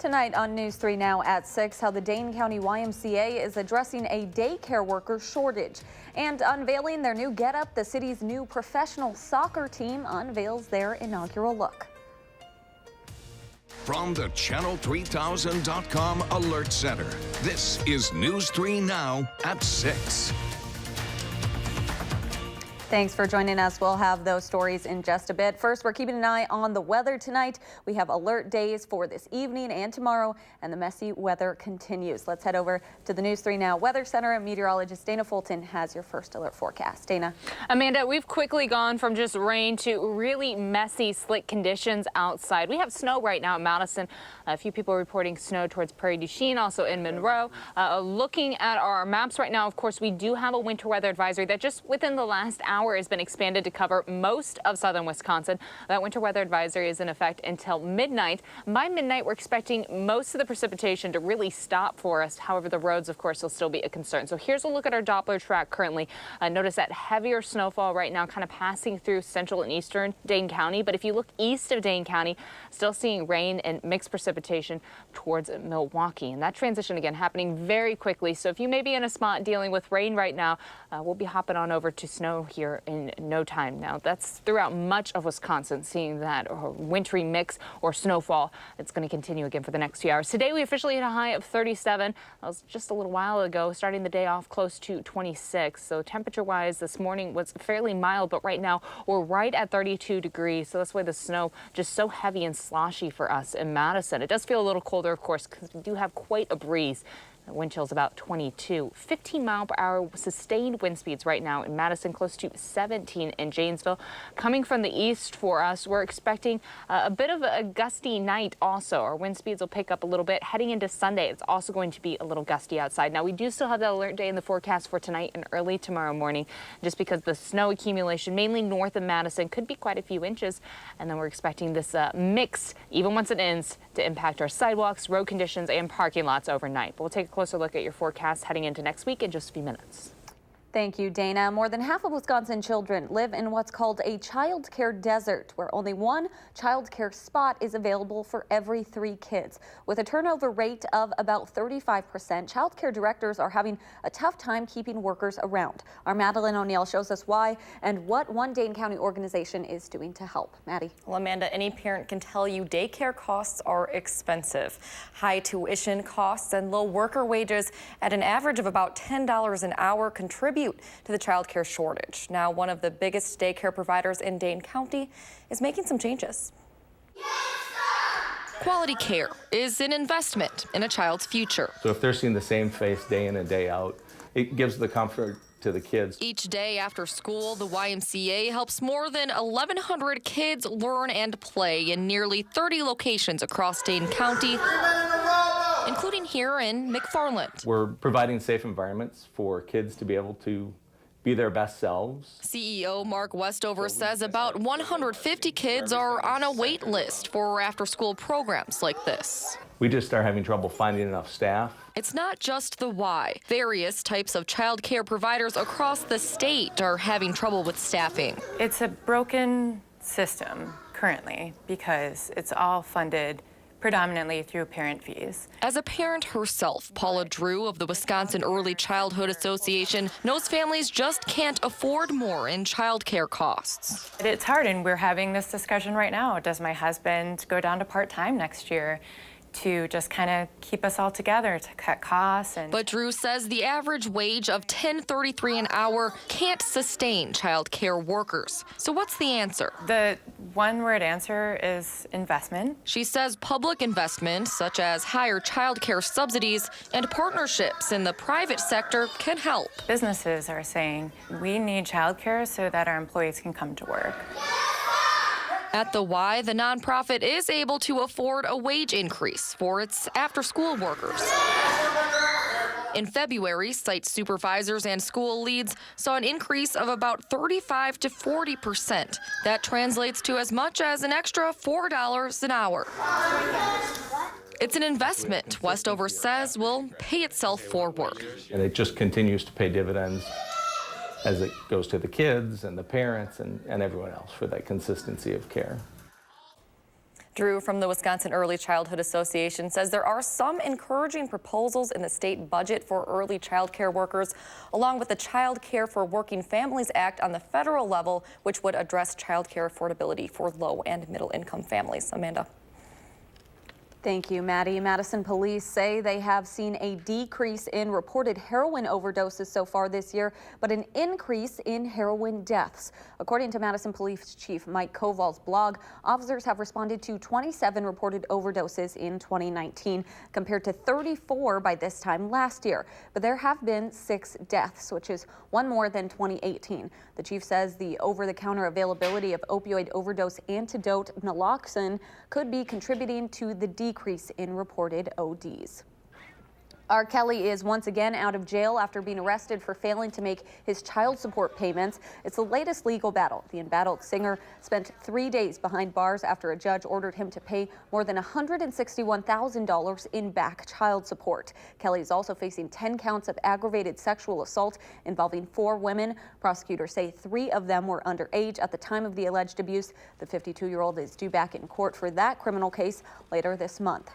Tonight on News 3 Now at 6, how the Dane County YMCA is addressing a daycare worker shortage. And unveiling their new getup, the city's new professional soccer team unveils their inaugural look. From the Channel3000.com Alert Center, this is News 3 Now at 6. Thanks for joining us. We'll have those stories in just a bit. First, we're keeping an eye on the weather tonight. We have alert days for this evening and tomorrow, and the messy weather continues. Let's head over to the News 3 Now Weather Center. Meteorologist Dana Fulton has your first alert forecast. Dana. Amanda, we've quickly gone from just rain to really messy, slick conditions outside. We have snow right now in Madison. A few people reporting snow towards Prairie du Chien, also in Monroe. Looking at our maps right now, of course, we do have a winter weather advisory that just within the last hour has been expanded to cover most of southern Wisconsin. That winter weather advisory is in effect until midnight. By midnight, we're expecting most of the precipitation to really stop for us. However, the roads, of course, will still be a concern. So here's a look at our Doppler track currently. Notice that heavier snowfall right now kind of passing through central and eastern Dane County. But if you look east of Dane County, still seeing rain and mixed precipitation towards Milwaukee. And that transition, again, happening very quickly. So if you may be in a spot dealing with rain right now, we'll be hopping on over to snow here in no time. Now, that's throughout much of Wisconsin, seeing that wintry mix or snowfall. It's going to continue again for the next few hours. Today, we officially hit a high of 37. That was just a little while ago, starting the day off close to 26. So temperature-wise, this morning was fairly mild, but right now we're right at 32 degrees. So that's why the snow just so heavy and sloshy for us in Madison. It does feel a little colder, of course, because we do have quite a breeze. The wind chill's about 22. 15 mile per hour sustained wind speeds right now in Madison, close to 17 in Janesville. Coming from the east for us, we're expecting a bit of a gusty night also. Our wind speeds will pick up a little bit. Heading into Sunday, it's also going to be a little gusty outside. Now, we do still have that alert day in the forecast for tonight and early tomorrow morning, just because the snow accumulation, mainly north of Madison, could be quite a few inches. And then we're expecting this mix, even once it ends, to impact our sidewalks, road conditions, and parking lots overnight. But we'll take a closer look at your forecast heading into next week in just a few minutes. Thank you, Dana. More than half of Wisconsin children live in what's called a child care desert, where only one child care spot is available for every 3 kids. With a turnover rate of about 35%, child care directors are having a tough time keeping workers around. Our Madeline O'Neill shows us why and what one Dane County organization is doing to help. Maddie. Well, Amanda, any parent can tell you daycare costs are expensive. High tuition costs and low worker wages at an average of about $10 an hour contribute to the child care shortage. Now, one of the biggest daycare providers in Dane County is making some changes. Quality care is an investment in a child's future. So if they're seeing the same face day in and day out, it gives the comfort to the kids. Each day after school, the YMCA helps more than 1,100 kids learn and play in nearly 30 locations across Dane County, including here in McFarland. We're providing safe environments for kids to be able to be their best selves. CEO Mark Westover says about 150 kids are on a wait list for after-school programs like this. We just are having trouble finding enough staff. It's not just the why. Various types of child care providers across the state are having trouble with staffing. It's a broken system currently because it's all funded predominantly through parent fees. As a parent herself, Paula Drew of the Wisconsin Early Childhood Association knows families just can't afford more in child care costs. It's hard, and we're having this discussion right now. Does my husband go down to part-time next year to just kind of keep us all together to cut costs? But Drew says the average wage of $10.33 an hour can't sustain child care workers. So what's the answer? The one-word answer is investment. She says public investment, such as higher child care subsidies and partnerships in the private sector, can help. Businesses are saying we need child care so that our employees can come to work. At the Y, the nonprofit is able to afford a wage increase for its after-school workers. In February, site supervisors and school leads saw an increase of about 35 to 40%. That translates to as much as an extra $4 an hour. It's an investment Westover says will pay itself forward. And it just continues to pay dividends as it goes to the kids and the parents and everyone else for that consistency of care. Drew from the Wisconsin Early Childhood Association says there are some encouraging proposals in the state budget for early child care workers, along with the Child Care for Working Families Act on the federal level, which would address child care affordability for low and middle income families. Amanda. Thank you, Maddie. Madison police say they have seen a decrease in reported heroin overdoses so far this year, but an increase in heroin deaths. According to Madison Police Chief Mike Koval's blog, officers have responded to 27 reported overdoses in 2019, compared to 34 by this time last year. But there have been 6 deaths, which is one more than 2018. The chief says the over-the-counter availability of opioid overdose antidote naloxone could be contributing to the decrease in reported ODs. R. Kelly is once again out of jail after being arrested for failing to make his child support payments. It's the latest legal battle. The embattled singer spent 3 days behind bars after a judge ordered him to pay more than $161,000 in back child support. Kelly is also facing 10 counts of aggravated sexual assault involving 4 women. Prosecutors say 3 of them were underage at the time of the alleged abuse. The 52-year-old is due back in court for that criminal case later this month.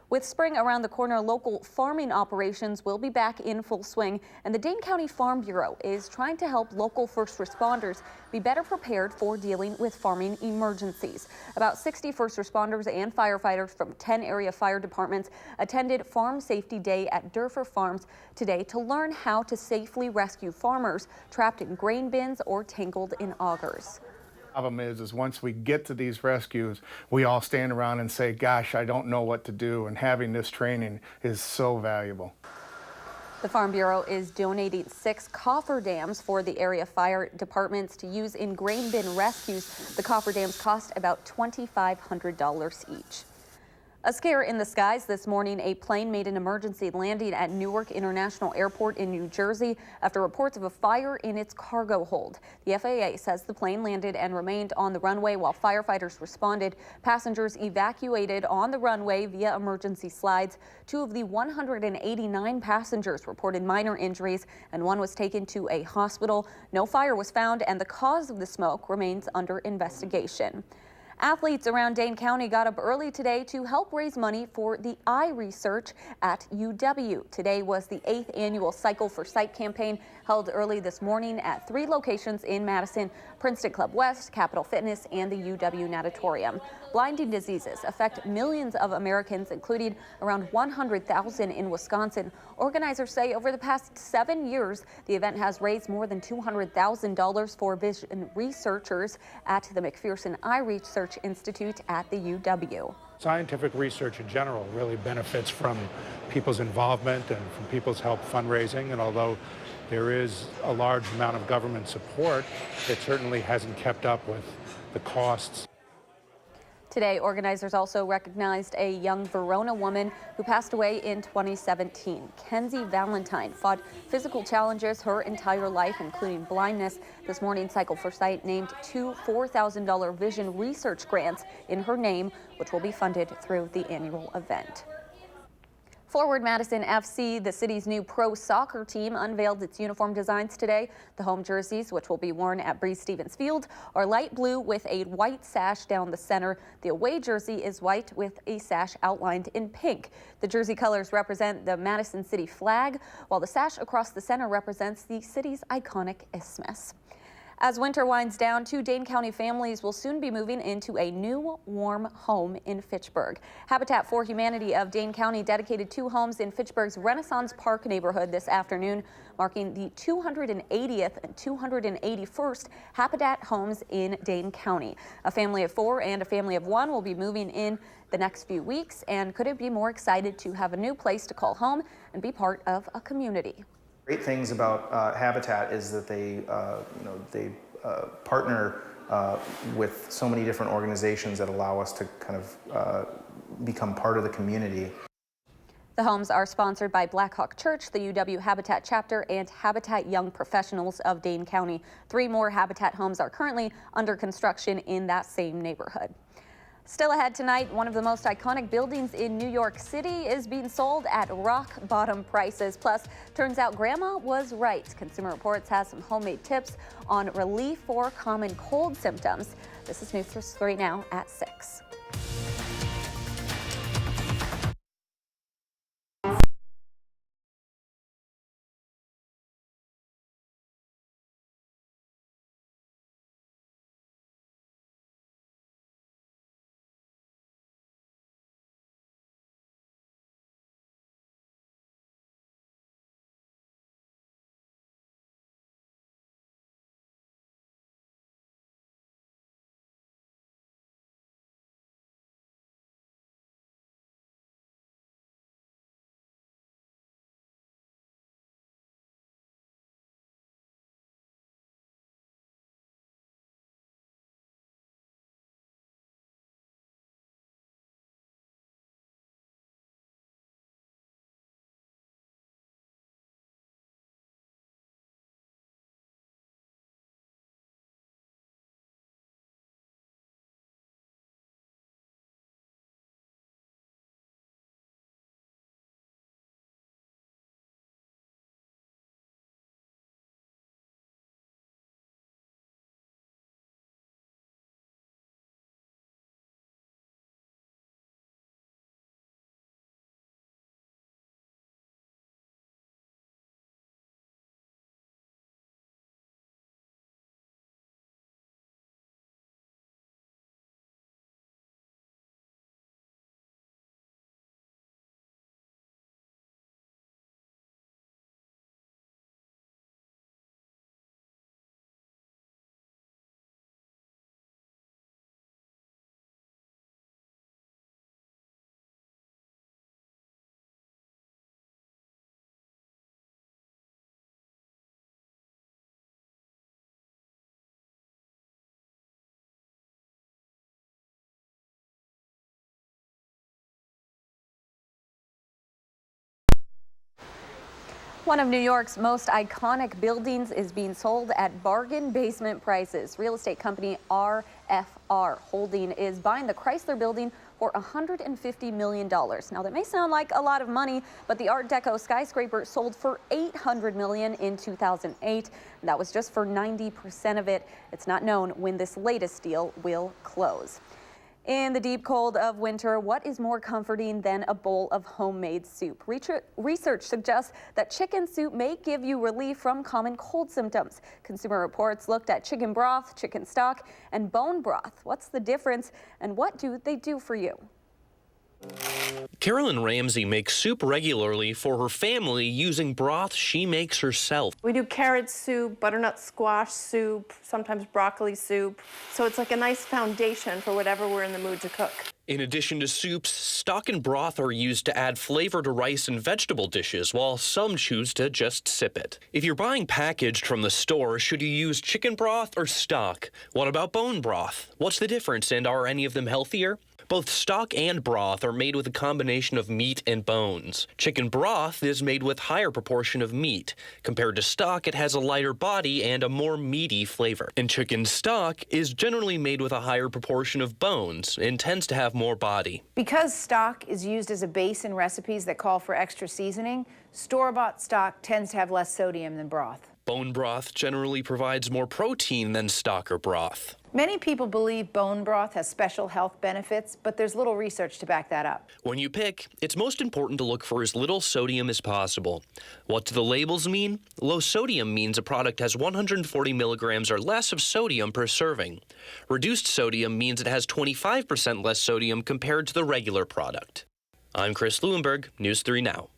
With spring around the corner, local farming operations will be back in full swing, and the Dane County Farm Bureau is trying to help local first responders be better prepared for dealing with farming emergencies. About 60 first responders and firefighters from 10 area fire departments attended Farm Safety Day at Durfer Farms today to learn how to safely rescue farmers trapped in grain bins or tangled in augers. Problem is once we get to these rescues, we all stand around and say, gosh, I don't know what to do, and having this training is so valuable. The Farm Bureau is donating 6 cofferdams for the area fire departments to use in grain bin rescues. The cofferdams cost about $2,500 each. A scare in the skies this morning. A plane made an emergency landing at Newark International Airport in New Jersey after reports of a fire in its cargo hold. The FAA says the plane landed and remained on the runway while firefighters responded. Passengers evacuated on the runway via emergency slides. 2 of the 189 passengers reported minor injuries, and 1 was taken to a hospital. No fire was found, and the cause of the smoke remains under investigation. Athletes around Dane County got up early today to help raise money for the eye research at UW. Today was the 8th annual Cycle for Sight campaign held early this morning at 3 locations in Madison: Princeton Club West, Capitol Fitness, and the UW Natatorium. Blinding diseases affect millions of Americans, including around 100,000 in Wisconsin. Organizers say over the past 7 years, the event has raised more than $200,000 for vision researchers at the McPherson Eye Research Institute at the UW. Scientific research in general really benefits from people's involvement and from people's help fundraising, and although there is a large amount of government support, it certainly hasn't kept up with the costs. Today, organizers also recognized a young Verona woman who passed away in 2017. Kenzie Valentine fought physical challenges her entire life, including blindness. This morning, Cycle for Sight named 2 $4,000 vision research grants in her name, which will be funded through the annual event. Forward Madison FC, the city's new pro soccer team, unveiled its uniform designs today. The home jerseys, which will be worn at Breese-Stevens Field, are light blue with a white sash down the center. The away jersey is white with a sash outlined in pink. The jersey colors represent the Madison city flag, while the sash across the center represents the city's iconic isthmus. As winter winds down, 2 Dane County families will soon be moving into a new warm home in Fitchburg. Habitat for Humanity of Dane County dedicated 2 homes in Fitchburg's Renaissance Park neighborhood this afternoon, marking the 280th and 281st Habitat homes in Dane County. A family of 4 and a family of 1 will be moving in the next few weeks, and couldn't be more excited to have a new place to call home and be part of a community. Great things about Habitat is that they partner with so many different organizations that allow us to kind of become part of the community. The homes are sponsored by Blackhawk Church, the UW Habitat chapter, and Habitat Young Professionals of Dane County. 3 more Habitat homes are currently under construction in that same neighborhood. Still ahead tonight, one of the most iconic buildings in New York City is being sold at rock-bottom prices. Plus, turns out Grandma was right. Consumer Reports has some homemade tips on relief for common cold symptoms. This is News 3 now at 6. One of New York's most iconic buildings is being sold at bargain basement prices. Real estate company RFR Holding is buying the Chrysler building for $150 million. Now, that may sound like a lot of money, but the Art Deco skyscraper sold for $800 million in 2008. That was just for 90% of it. It's not known when this latest deal will close. In the deep cold of winter, what is more comforting than a bowl of homemade soup? Research suggests that chicken soup may give you relief from common cold symptoms. Consumer Reports looked at chicken broth, chicken stock, and bone broth. What's the difference, and what do they do for you? Carolyn Ramsey makes soup regularly for her family using broth she makes herself. We do carrot soup, butternut squash soup, sometimes broccoli soup. So it's like a nice foundation for whatever we're in the mood to cook. In addition to soups, stock and broth are used to add flavor to rice and vegetable dishes, while some choose to just sip it. If you're buying packaged from the store, should you use chicken broth or stock? What about bone broth? What's the difference, and are any of them healthier? Both stock and broth are made with a combination of meat and bones. Chicken broth is made with higher proportion of meat. Compared to stock, it has a lighter body and a more meaty flavor. And chicken stock is generally made with a higher proportion of bones and tends to have more body. Because stock is used as a base in recipes that call for extra seasoning, store-bought stock tends to have less sodium than broth. Bone broth generally provides more protein than stock or broth. Many people believe bone broth has special health benefits, but there's little research to back that up. When you pick, it's most important to look for as little sodium as possible. What do the labels mean? Low sodium means a product has 140 milligrams or less of sodium per serving. Reduced sodium means it has 25% less sodium compared to the regular product. I'm Chris Lewinberg, News 3 Now.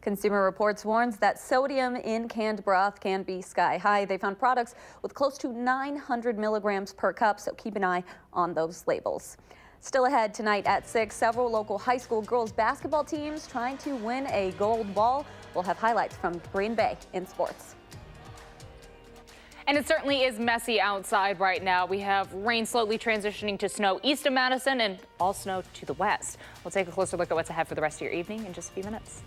Consumer Reports warns that sodium in canned broth can be sky high. They found products with close to 900 milligrams per cup, so keep an eye on those labels. Still ahead tonight at 6, several local high school girls basketball teams trying to win a gold ball. We'll have highlights from Green Bay in sports. And it certainly is messy outside right now. We have rain slowly transitioning to snow east of Madison and all snow to the west. We'll take a closer look at what's ahead for the rest of your evening in just a few minutes.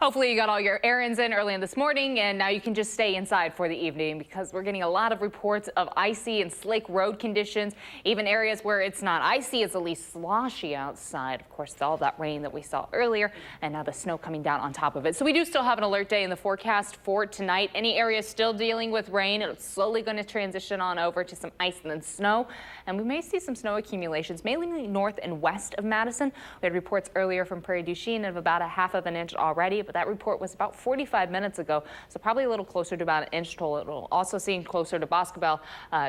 Hopefully you got all your errands in early in this morning, and now you can just stay inside for the evening because we're getting a lot of reports of icy and slick road conditions. Even areas where it's not icy, it's at least sloshy outside. Of course, all that rain that we saw earlier, and now the snow coming down on top of it. So we do still have an alert day in the forecast for tonight. Any areas still dealing with rain, it's slowly going to transition on over to some ice and then snow. And we may see some snow accumulations, mainly north and west of Madison. We had reports earlier from Prairie du Chien of about a half of an inch already, but that report was about 45 minutes ago, so probably a little closer to about an inch total. Also seeing closer to Boscobel,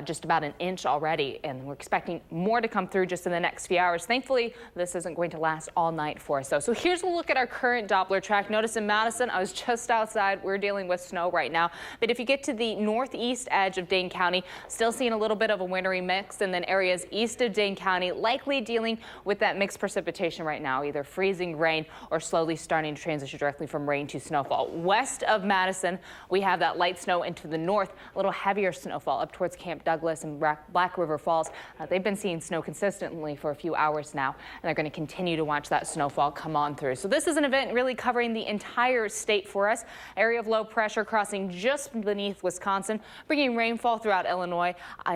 just about an inch already, and we're expecting more to come through just in the next few hours. Thankfully, this isn't going to last all night for us, though. So here's a look at our current Doppler track. Notice in Madison, I was just outside. We're dealing with snow right now, but if you get to the northeast edge of Dane County, still seeing a little bit of a wintry mix, and then areas east of Dane County likely dealing with that mixed precipitation right now, either freezing rain or slowly starting to transition directly from rain to snowfall. West of Madison, we have that light snow into the north, a little heavier snowfall up towards Camp Douglas and Black River Falls. They've been seeing snow consistently for a few hours now, and they're going to continue to watch that snowfall come on through. So this is an event really covering the entire state for us. Area of low pressure crossing just beneath Wisconsin, bringing rainfall throughout Illinois,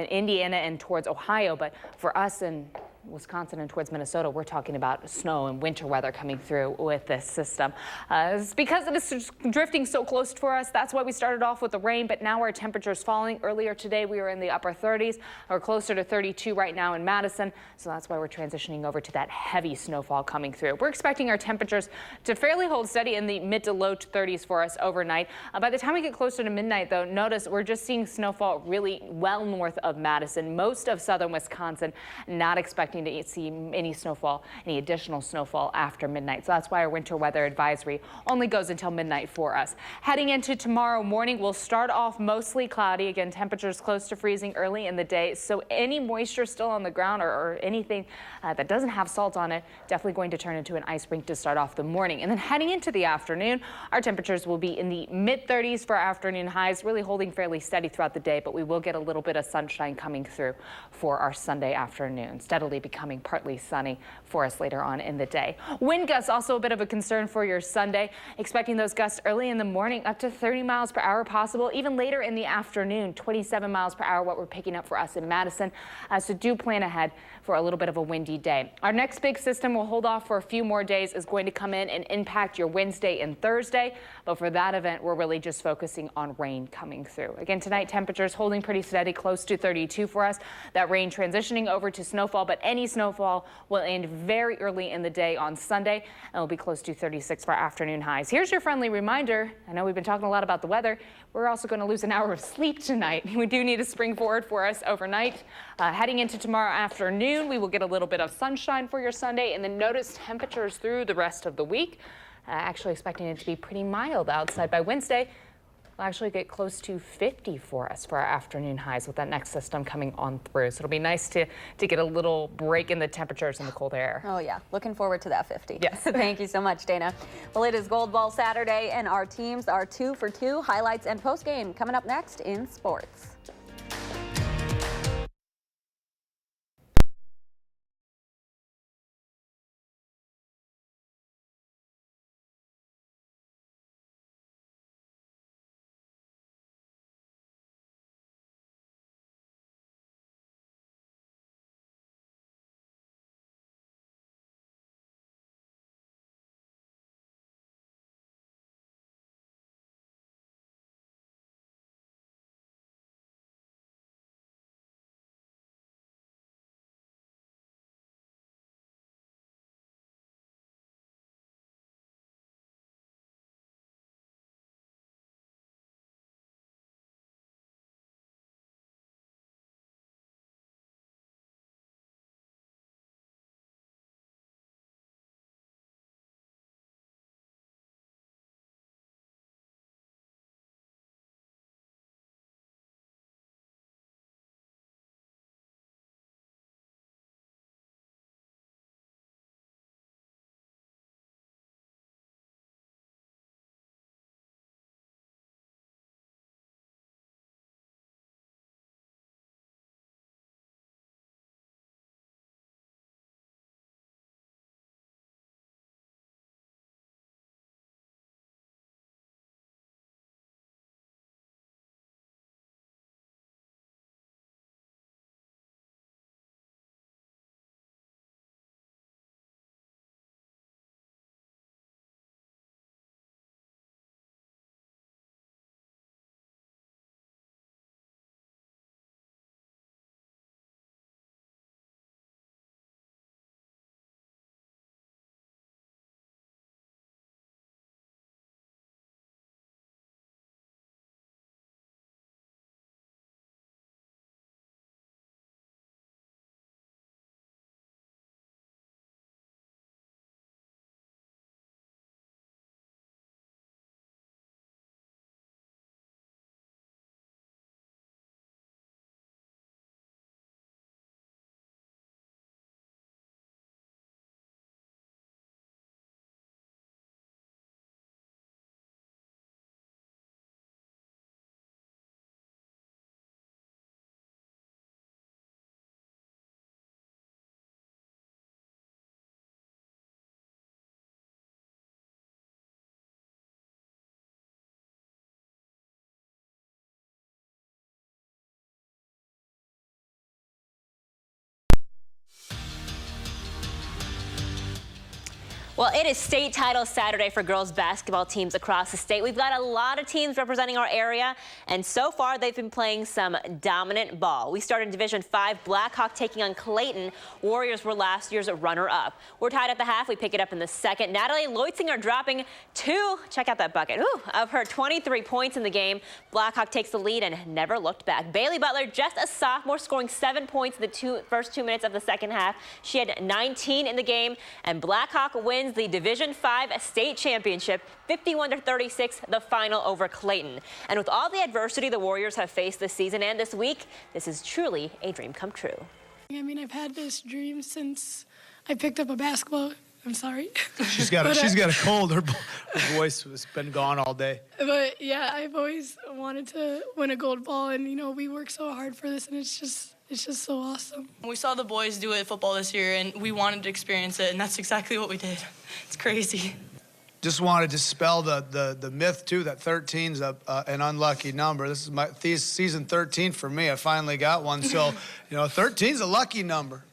Indiana, and towards Ohio. But for us in Wisconsin and towards Minnesota, we're talking about snow and winter weather coming through with this system. It's because it is drifting so close for us. That's why we started off with the rain, but now our temperatures falling. Earlier today, we were in the upper 30s, or closer to 32 right now in Madison. So that's why we're transitioning over to that heavy snowfall coming through. We're expecting our temperatures to fairly hold steady in the mid to low 30s for us overnight. By the time we get closer to midnight, though, notice we're just seeing snowfall really well north of Madison, most of southern Wisconsin, not expecting to see any snowfall, any additional snowfall after midnight. So that's why our winter weather advisory only goes until midnight for us. Heading into tomorrow morning, we'll start off mostly cloudy. Again, temperatures close to freezing early in the day. So any moisture still on the ground or anything that doesn't have salt on it, definitely going to turn into an ice rink to start off the morning. And then heading into the afternoon, our temperatures will be in the mid 30s for afternoon highs, really holding fairly steady throughout the day, but we will get a little bit of sunshine coming through for our Sunday afternoon, steadily becoming partly sunny for us later on in the day. Wind gusts also a bit of a concern for your Sunday. Expecting those gusts early in the morning, up to 30 miles per hour possible. Even later in the afternoon, 27 miles per hour, what we're picking up for us in Madison. So do plan ahead for a little bit of a windy day. Our next big system will hold off for a few more days, is going to come in and impact your Wednesday and Thursday. But for that event, we're really just focusing on rain coming through. Again, tonight, temperatures holding pretty steady, close to 32 for us. That rain transitioning over to snowfall, but any snowfall will end very early in the day on Sunday, and will be close to 36 for afternoon highs. Here's your friendly reminder. I know we've been talking a lot about the weather. We're also going to lose an hour of sleep tonight. We do need a spring forward for us overnight. Heading into tomorrow afternoon, we will get a little bit of sunshine for your Sunday, and then notice temperatures through the rest of the week. Actually expecting it to be pretty mild outside by Wednesday. We'll actually get close to 50 for us for our afternoon highs with that next system coming on through. So it'll be nice to get a little break in the temperatures in the cold air. Oh yeah, looking forward to that 50. Yes. Thank you so much, Dana. Well, it is Gold Ball Saturday, and our teams are 2 for 2. Highlights and postgame coming up next in sports. Well, it is state title Saturday for girls basketball teams across the state. We've got a lot of teams representing our area, and so far they've been playing some dominant ball. We started in Division 5, Blackhawk taking on Clayton. Warriors were last year's runner-up. We're tied at the half. We pick it up in the second. Natalie Leutzinger dropping check out that bucket, of her 23 points in the game. Blackhawk takes the lead and never looked back. Bailey Butler, just a sophomore, scoring 7 points in the first 2 minutes of the second half. She had 19 in the game, and Blackhawk wins the Division 5 state championship, 51-36, the final over Clayton. And with all the adversity the Warriors have faced this season and this week, this is truly a dream come true. I mean, I've had this dream since I picked up a basketball. I'm sorry. She's got a cold. Her voice has been gone all day. But yeah, I've always wanted to win a gold ball, and you know, we work so hard for this, and it's just so awesome. We saw the boys do it at football this year, and we wanted to experience it, and that's exactly what we did. It's crazy. Just wanted to dispel the myth, too, that 13's an unlucky number. This is season 13 for me. I finally got one, so, 13's a lucky number.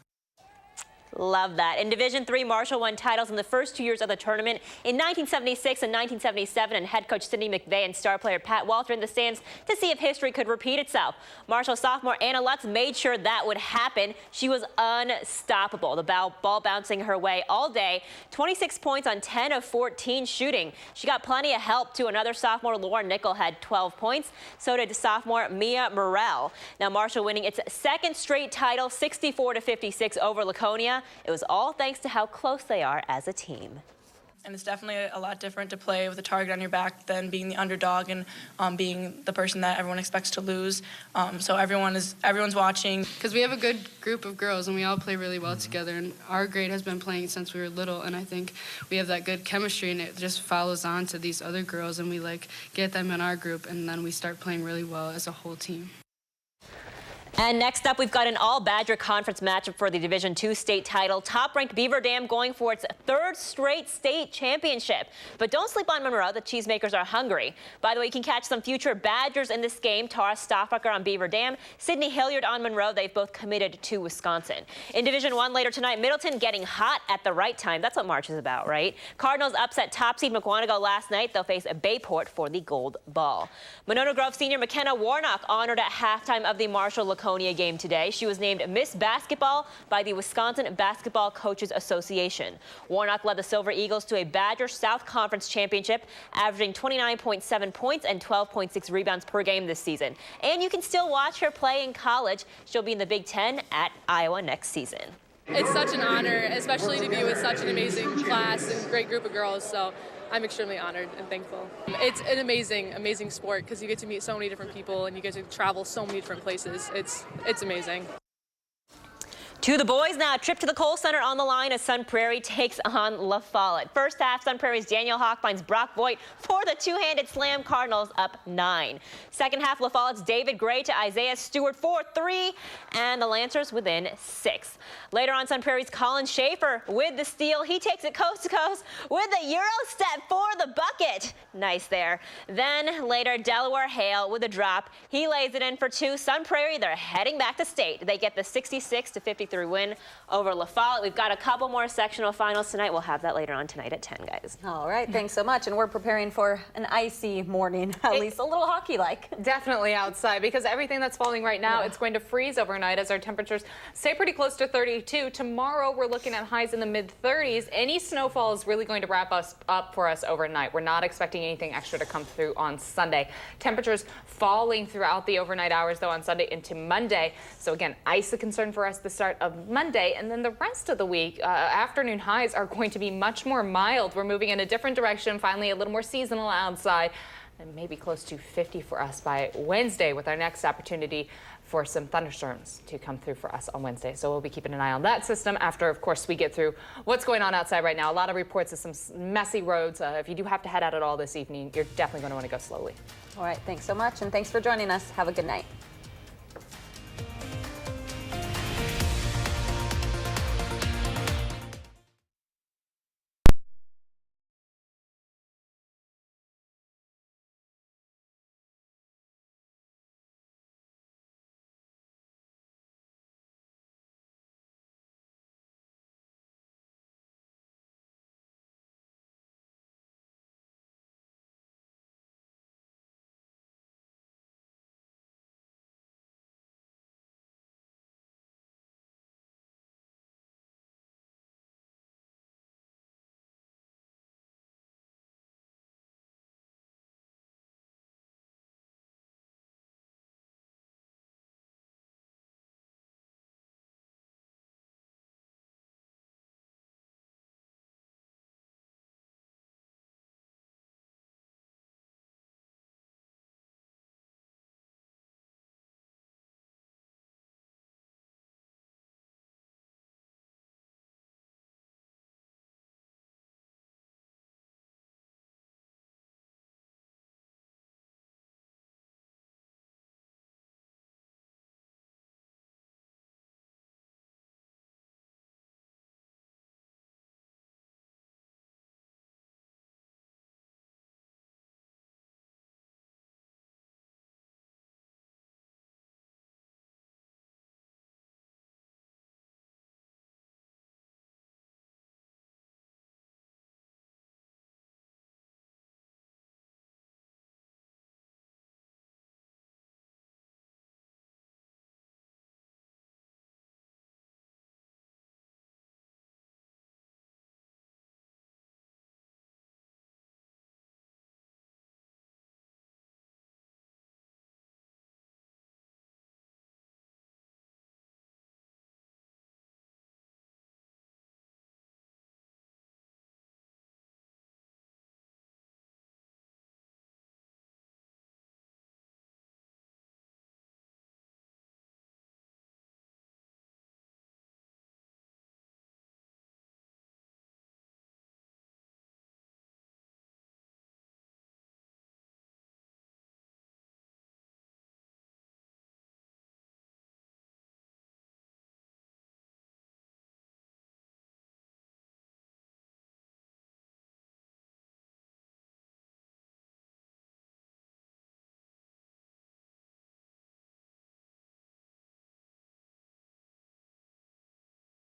Love that. In Division 3, Marshall won titles in the first 2 years of the tournament in 1976 and 1977, and head coach Sidney McVeigh and star player Pat Walter in the stands to see if history could repeat itself. Marshall sophomore Anna Lutz made sure that would happen. She was unstoppable. The ball bouncing her way all day. 26 points on 10 of 14 shooting. She got plenty of help, too. Another sophomore, Lauren Nickel, had 12 points. So did sophomore Mia Morrell. Now Marshall winning its second straight title, 64-56 over Laconia. It was all thanks to how close they are as a team. And it's definitely a lot different to play with a target on your back than being the underdog and being the person that everyone expects to lose. So everyone's watching. Because we have a good group of girls and we all play really well together. And our grade has been playing since we were little. And I think we have that good chemistry, and it just follows on to these other girls. And we get them in our group, and then we start playing really well as a whole team. And next up, we've got an all-Badger Conference matchup for the Division II state title. Top-ranked Beaver Dam going for its third straight state championship. But don't sleep on Monroe. The cheesemakers are hungry. By the way, you can catch some future Badgers in this game. Tara Stoffacher on Beaver Dam, Sydney Hilliard on Monroe. They've both committed to Wisconsin. In Division I later tonight, Middleton getting hot at the right time. That's what March is about, right? Cardinals upset top seed McWanago last night. They'll face Bayport for the gold ball. Monona Grove senior McKenna Warnock honored at halftime of the Marshall Laconia game today. She was named Miss Basketball by the Wisconsin Basketball Coaches Association. Warnock led the Silver Eagles to a Badger South Conference championship, averaging 29.7 points and 12.6 rebounds per game this season. And you can still watch her play in college. She'll be in the Big Ten at Iowa next season. It's such an honor, especially to be with such an amazing class and great group of girls. So I'm extremely honored and thankful. It's an amazing sport because you get to meet so many different people and you get to travel so many different places. It's amazing. To the boys now, a trip to the Kohl Center on the line as Sun Prairie takes on La Follette. First half, Sun Prairie's Daniel Hawk finds Brock Voigt for the two-handed slam. Cardinals up 9. Second half, La Follette's David Gray to Isaiah Stewart for 3, and the Lancers within 6. Later on, Sun Prairie's Colin Schaefer with the steal. He takes it coast to coast with the Euro step for the bucket. Nice there. Then later, Delaware Hale with a drop. He lays it in for 2. Sun Prairie, they're heading back to state. They get the 66-53 win over La Follette. We've got a couple more sectional finals tonight. We'll have that later on tonight at 10, guys. All right, thanks so much. And we're preparing for an icy morning, at least a little hockey-like. Definitely outside, because everything that's falling right now, it's going to freeze overnight as our temperatures stay pretty close to 32. Tomorrow, we're looking at highs in the mid-30s. Any snowfall is really going to wrap us up for us overnight. We're not expecting anything extra to come through on Sunday. Temperatures falling throughout the overnight hours, though, on Sunday into Monday. So again, ice a concern for us the start of Monday, and then the rest of the week, afternoon highs are going to be much more mild. We're moving in a different direction, finally a little more seasonal outside, and maybe close to 50 for us by Wednesday, with our next opportunity for some thunderstorms to come through for us on Wednesday. So we'll be keeping an eye on that system after, of course, we get through what's going on outside right now. A lot of reports of some messy roads. If you do have to head out at all this evening, you're definitely going to want to go slowly. All right, thanks so much, and thanks for joining us. Have a good night.